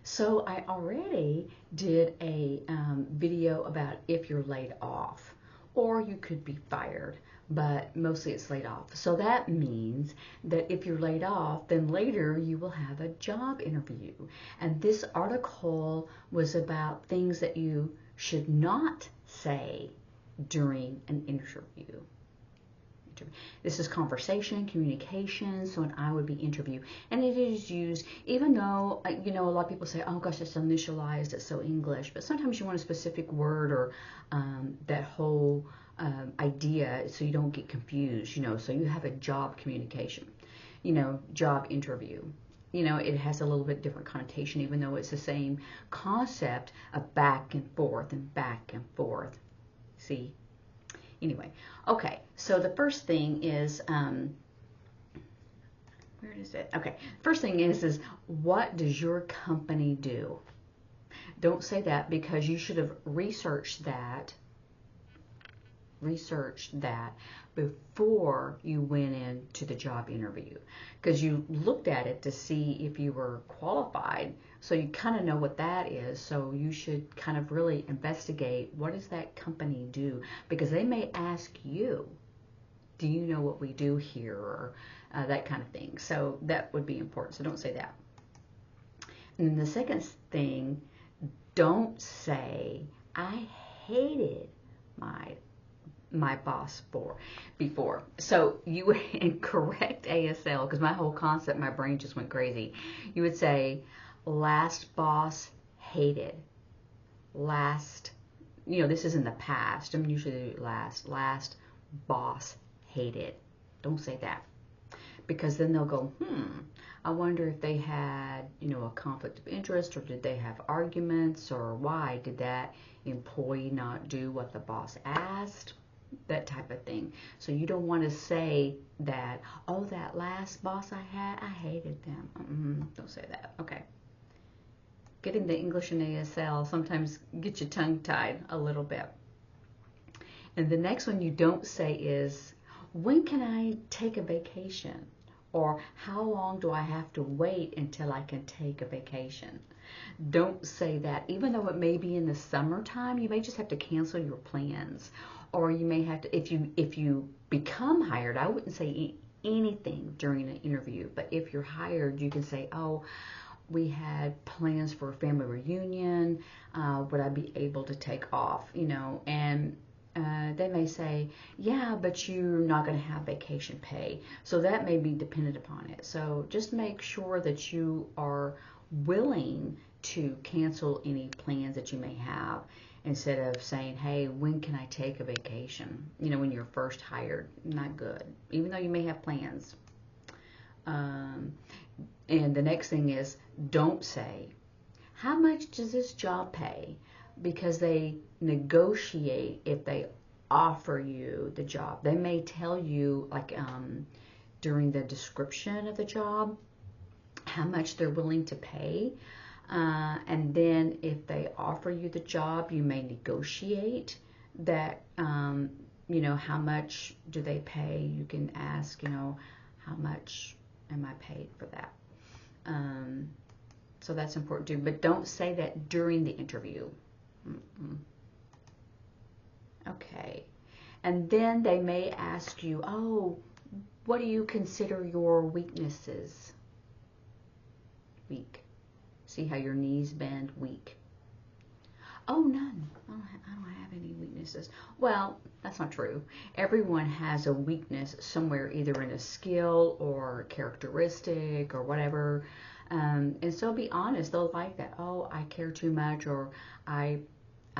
So I already did a video about if you're laid off, or you could be fired, but mostly it's laid off. So that means that if you're laid off, then later you will have a job interview. And this article was about things that you should not say during an interview. This is conversation, communication, so an I would be interview. And it is used, even though, a lot of people say, oh gosh, it's initialized, it's so English. But sometimes you want a specific word or that whole idea so you don't get confused, so you have a job communication, job interview. It has a little bit different connotation, even though it's the same concept of back and forth and back and forth. See? Anyway, okay, so the first thing is, where is it? Okay, first thing is what does your company do? Don't say that, because you should have researched that before you went into the job interview, because you looked at it to see if you were qualified, so you kind of know what that is. So you should kind of really investigate, what does that company do, because they may ask you, do you know what we do here, or that kind of thing. So that would be important, so don't say that. And then the second thing, don't say, I hated my boss before. So you would, in correct ASL, because my whole concept, my brain just went crazy, you would say, last boss hated. Last, this is in the past. I'm usually last boss hated. Don't say that, because then they'll go, I wonder if they had, a conflict of interest, or did they have arguments, or why did that employee not do what the boss asked? That type of thing. So you don't want to say that, oh, that last boss I had, I hated them. Don't say that. Okay. Getting the English and ASL sometimes gets you tongue-tied a little bit. And the next one you don't say is, when can I take a vacation? Or how long do I have to wait until I can take a vacation? Don't say that. Even though it may be in the summertime, you may just have to cancel your plans. Or you may have to, if you become hired, I wouldn't say anything during an interview. But if you're hired, you can say, oh, we had plans for a family reunion. Would I be able to take off? And they may say, yeah, but you're not going to have vacation pay. So that may be dependent upon it. So just make sure that you are willing to cancel any plans that you may have, instead of saying, hey, when can I take a vacation? When you're first hired. Not good, even though you may have plans. And the next thing is, don't say, how much does this job pay? Because they negotiate if they offer you the job. They may tell you, like during the description of the job, how much they're willing to pay. And then if they offer you the job, you may negotiate that, how much do they pay? You can ask, how much am I paid for that? So that's important too. But don't say that during the interview. Okay. And then they may ask you, oh, what do you consider your weaknesses? Weak. See how your knees bend? Weak. Oh, none. I don't have any weaknesses. Well, that's not true. Everyone has a weakness somewhere, either in a skill or characteristic or whatever. And so be honest. They'll like that. Oh, I care too much, or I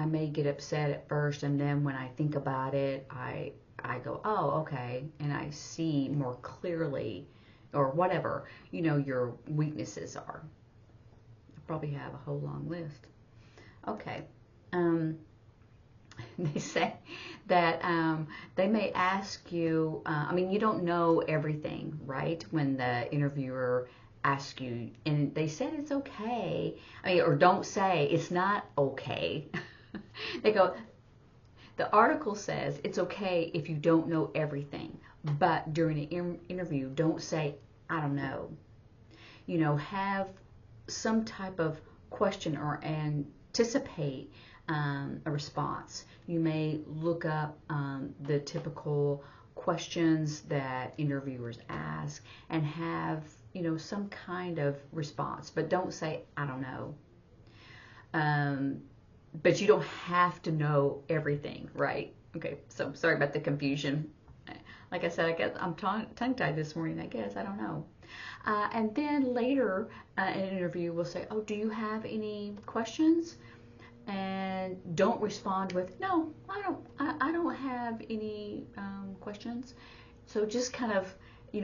may get upset at first, and then when I think about it, I go, oh, okay, and I see more clearly, or whatever, your weaknesses are. I probably have a whole long list. Okay. They say that they may ask you, you don't know everything, right? When the interviewer asks you, and they said it's okay, or don't say it's not okay. They go, the article says it's okay if you don't know everything, but during an interview, don't say, I don't know. Have some type of question or anticipate a response. You may look up the typical questions that interviewers ask and have, some kind of response, but don't say, I don't know. But you don't have to know everything, right? Okay, so sorry about the confusion. Like I said, I guess I'm tongue-tied this morning, I guess. I don't know. And then later in an interview, we'll say, oh, do you have any questions? And don't respond with, no, I don't have any questions. So just kind of,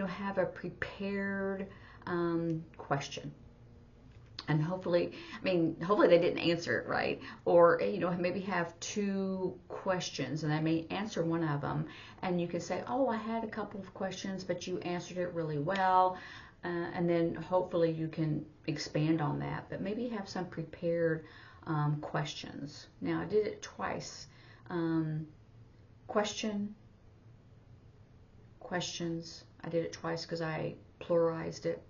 have a prepared question. And hopefully they didn't answer it right. Or, maybe have two questions and they may answer one of them. And you can say, oh, I had a couple of questions, but you answered it really well. And then hopefully you can expand on that. But maybe have some prepared questions. Now, I did it twice. Questions. I did it twice because I pluralized it.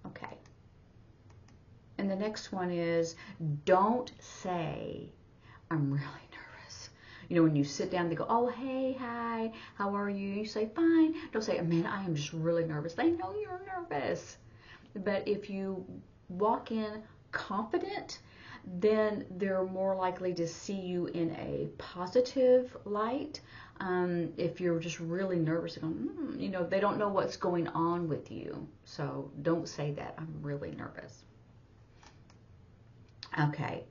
Okay. And the next one is, don't say, I'm really nervous. When you sit down, they go, oh, hey, hi, how are you? You say, fine. Don't say, man, I am just really nervous. They know you're nervous. But if you walk in confident, then they're more likely to see you in a positive light. If you're just really nervous, they don't know what's going on with you. So don't say that, I'm really nervous. Okay,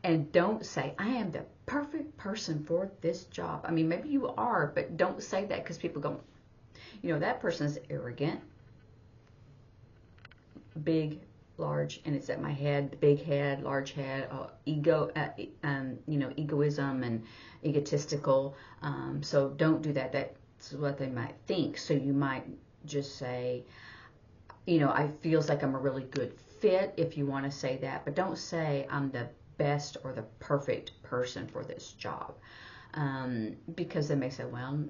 and don't say, I am the perfect person for this job. Maybe you are, but don't say that because people go, that person's arrogant, big, large, and it's at my head, big head, large head, egoism and egotistical. So don't do that. That's what they might think. So you might just say, I feels like I'm a really good fit, if you want to say that, but don't say I'm the best or the perfect person for this job, because they may say, well,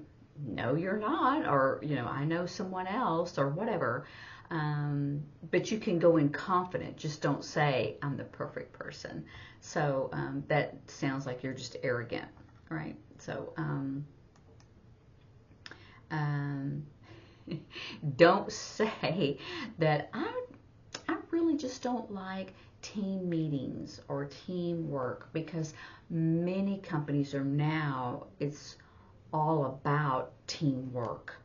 no, you're not, or I know someone else, or whatever. But you can go in confident. Just don't say I'm the perfect person. So that sounds like you're just arrogant, right? So don't say that I really just don't like team meetings or teamwork, because many companies are now, it's all about teamwork,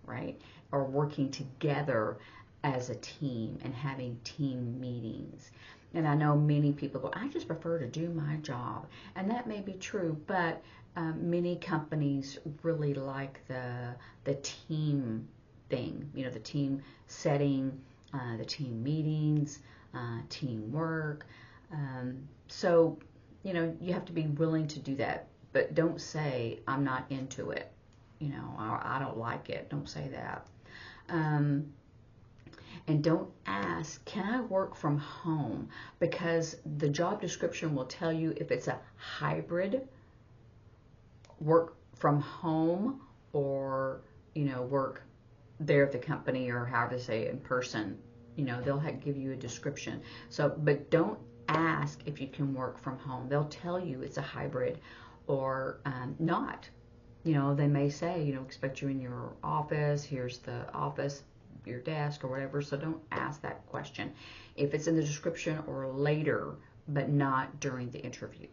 right? Or working together as a team and having team meetings. And I know many people go, I just prefer to do my job. And that may be true, but many companies really like the team thing, the team setting, the team meetings, teamwork. So, you have to be willing to do that. But don't say, I'm not into it. I don't like it. Don't say that. And don't ask, can I work from home? Because the job description will tell you if it's a hybrid work from home or, work there at the company, or however to say it, in person. They'll give you a description. So, but don't ask if you can work from home. They'll tell you it's a hybrid or not. They may say, expect you in your office. Here's the office, your desk, or whatever. So don't ask that question if it's in the description or later, but not during the interview.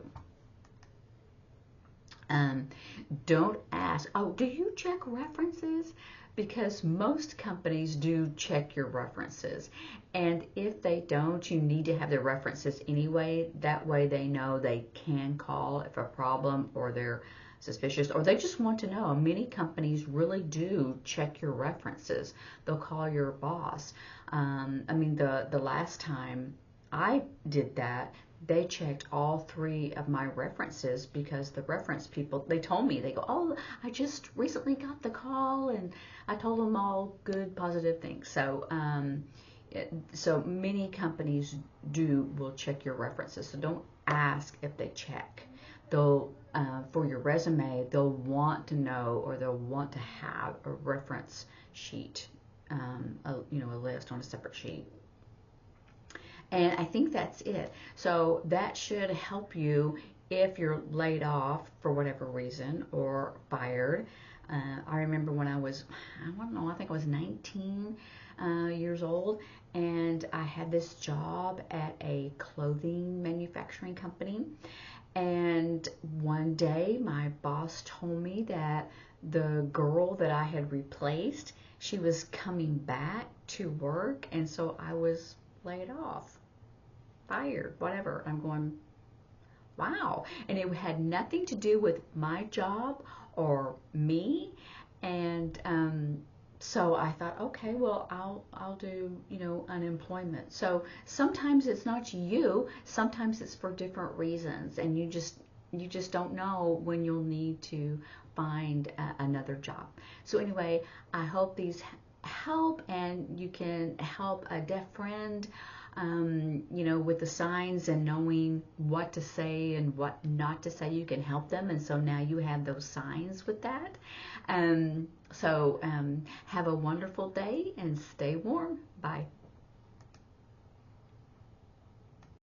Don't ask, oh, do you check references? Because most companies do check your references. And if they don't, you need to have the references anyway. That way they know they can call if a problem, or they're suspicious, or they just want to know. Many companies really do check your references. They'll call your boss. The last time I did that, they checked all 3 of my references, because the reference people, they told me, they go, oh, I just recently got the call, and I told them all good, positive things. So so many companies will check your references. So don't ask if they check. They'll for your resume, they'll want to know, or they'll want to have a reference sheet, a list on a separate sheet. And I think that's it. So that should help you if you're laid off for whatever reason or fired. I remember when I was, I don't know, I think I was 19 years old, and I had this job at a clothing manufacturing company. And one day my boss told me that the girl that I had replaced, she was coming back to work, and so I was laid off, fired, whatever. I'm going, wow. And it had nothing to do with my job or me. And so I thought, okay, well, I'll do, unemployment. So sometimes it's not you, sometimes it's for different reasons, and you just don't know when you'll need to find another job. So anyway, I hope these help, and you can help a deaf friend, with the signs and knowing what to say and what not to say. You can help them, and so now you have those signs with that. So have a wonderful day and stay warm.